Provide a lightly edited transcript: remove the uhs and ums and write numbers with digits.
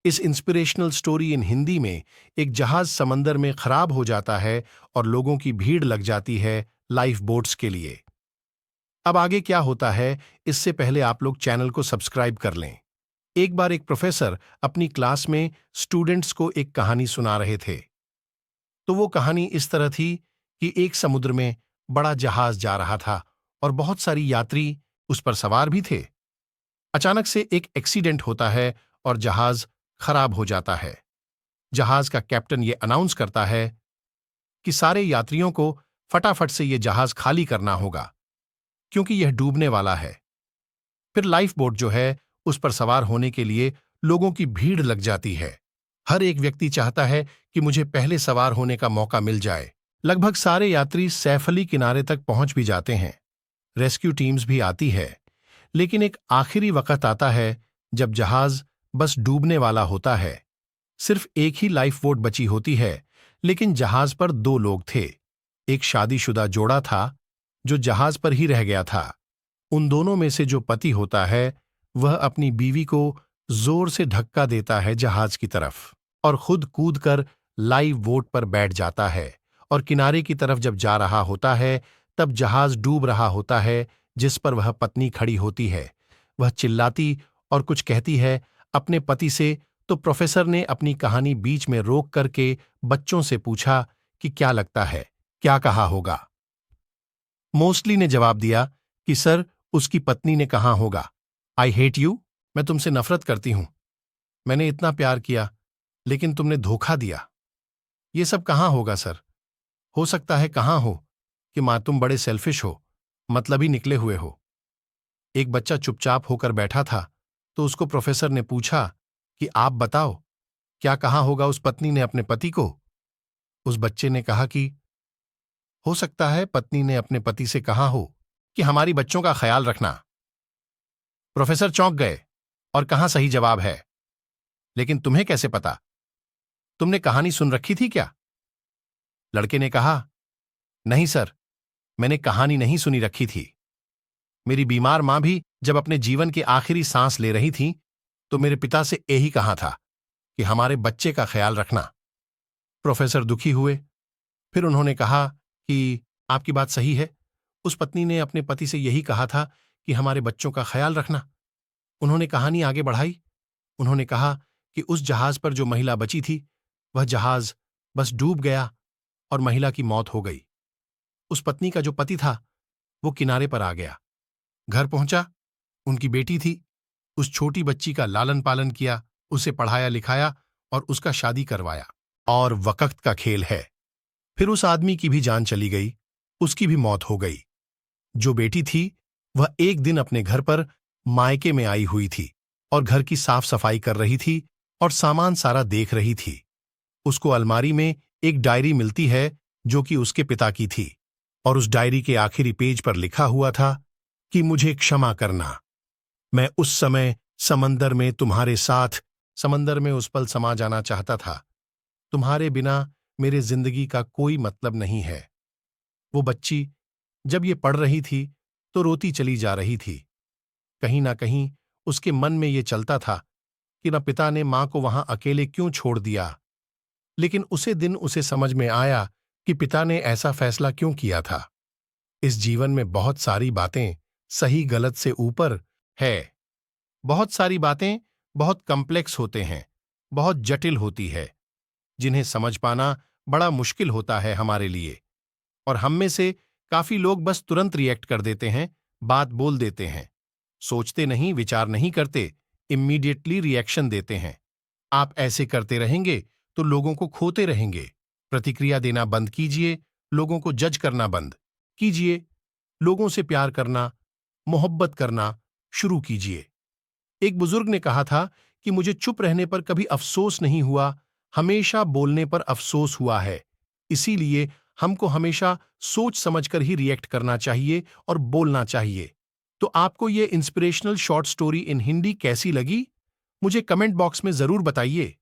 इस inspirational story in Hindi में एक जहाज समंदर में खराब हो जाता है और लोगों की भीड़ लग जाती है लाइफ बोट्स के लिए। अब आगे क्या होता है, इससे पहले आप लोग चैनल को सब्सक्राइब कर लें। एक बार एक प्रोफेसर अपनी क्लास में स्टूडेंट्स को एक कहानी सुना रहे थे। तो वो कहानी इस तरह थी कि एक समुद्र में बड़ा जहाज जा रहा था और बहुत सारी यात्री उस पर सवार भी थे। अचानक से एक एक्सीडेंट होता है और जहाज खराब हो जाता है। जहाज का कैप्टन ये अनाउंस करता है कि सारे यात्रियों को फटाफट से ये जहाज खाली करना होगा क्योंकि यह डूबने वाला है। फिर लाइफ बोट जो है उस पर सवार होने के लिए लोगों की भीड़ लग जाती है। हर एक व्यक्ति चाहता है कि मुझे पहले सवार होने का मौका मिल जाए। लगभग सारे यात्री सैफली किनारे तक पहुंच भी जाते हैं। रेस्क्यू टीम्स भी आती है, लेकिन एक आखिरी वक्त आता है जब जहाज बस डूबने वाला होता है। सिर्फ एक ही लाइफ बोट बची होती है, लेकिन जहाज पर 2 लोग थे। एक शादीशुदा जोड़ा था जो जहाज पर ही रह गया था। उन दोनों में से जो पति होता है वह अपनी बीवी को जोर से धक्का देता है जहाज की तरफ और खुद कूदकर लाइव बोट पर बैठ जाता है और किनारे की तरफ जब जा रहा होता है तब जहाज डूब रहा होता है जिस पर वह पत्नी खड़ी होती है। वह चिल्लाती और कुछ कहती है अपने पति से। तो प्रोफेसर ने अपनी कहानी बीच में रोक करके बच्चों से पूछा कि क्या लगता है, क्या कहा होगा। मोस्टली ने जवाब दिया कि सर, उसकी पत्नी ने कहा होगा, आई हेट यू, मैं तुमसे नफरत करती हूं। मैंने इतना प्यार किया लेकिन तुमने धोखा दिया। ये सब कहां होगा सर? हो सकता है कहां हो कि मां तुम बड़े सेल्फिश हो, मतलब ही निकले हुए हो। एक बच्चा चुपचाप होकर बैठा था तो उसको प्रोफेसर ने पूछा कि आप बताओ, क्या कहा होगा उस पत्नी ने अपने पति को? उस बच्चे ने कहा कि हो सकता है पत्नी ने अपने पति से कहा हो कि हमारी बच्चों का ख्याल रखना। प्रोफेसर चौंक गए और कहा सही जवाब है, लेकिन तुम्हें कैसे पता? तुमने कहानी सुन रखी थी क्या? लड़के ने कहा, नहीं सर, मैंने कहानी नहीं सुनी रखी थी। मेरी बीमार मां भी जब अपने जीवन की आखिरी सांस ले रही थी तो मेरे पिता से यही कहा था कि हमारे बच्चे का ख्याल रखना। प्रोफेसर दुखी हुए। फिर उन्होंने कहा कि आपकी बात सही है, उस पत्नी ने अपने पति से यही कहा था कि हमारे बच्चों का ख्याल रखना। उन्होंने कहानी आगे बढ़ाई। उन्होंने कहा कि उस जहाज पर जो महिला बची थी वह जहाज बस डूब गया और महिला की मौत हो गई। उस पत्नी का जो पति था वो किनारे पर आ गया, घर पहुंचा, उनकी बेटी थी, उस छोटी बच्ची का लालन पालन किया, उसे पढ़ाया लिखाया और उसका शादी करवाया। और वक्त का खेल है, फिर उस आदमी की भी जान चली गई, उसकी भी मौत हो गई। जो बेटी थी वह एक दिन अपने घर पर मायके में आई हुई थी और घर की साफ सफाई कर रही थी और सामान सारा देख रही थी। उसको अलमारी में एक डायरी मिलती है जो कि उसके पिता की थी और उस डायरी के आखिरी पेज पर लिखा हुआ था कि मुझे क्षमा करना, मैं उस समय समंदर में तुम्हारे साथ समंदर में उस पल समा जाना चाहता था। तुम्हारे बिना मेरे जिंदगी का कोई मतलब नहीं है। वो बच्ची जब ये पढ़ रही थी तो रोती चली जा रही थी। कहीं ना कहीं उसके मन में ये चलता था कि न पिता ने मां को वहां अकेले क्यों छोड़ दिया। लेकिन उसे दिन उसे समझ में आया कि पिता ने ऐसा फैसला क्यों किया था। इस जीवन में बहुत सारी बातें सही गलत से ऊपर है। बहुत सारी बातें बहुत कॉम्प्लेक्स होते हैं, बहुत जटिल होती है, जिन्हें समझ पाना बड़ा मुश्किल होता है हमारे लिए। और हम में से काफी लोग बस तुरंत रिएक्ट कर देते हैं, बात बोल देते हैं, सोचते नहीं, विचार नहीं करते, इमीडिएटली रिएक्शन देते हैं। आप ऐसे करते रहेंगे तो लोगों को खोते रहेंगे। प्रतिक्रिया देना बंद कीजिए, लोगों को जज करना बंद कीजिए, लोगों से प्यार करना, मोहब्बत करना शुरू कीजिए। एक बुजुर्ग ने कहा था कि मुझे चुप रहने पर कभी अफसोस नहीं हुआ, हमेशा बोलने पर अफसोस हुआ है। इसीलिए हमको हमेशा सोच समझकर ही रिएक्ट करना चाहिए और बोलना चाहिए। तो आपको ये inspirational short story in Hindi कैसी लगी? मुझे कमेंट बॉक्स में जरूर बताइए।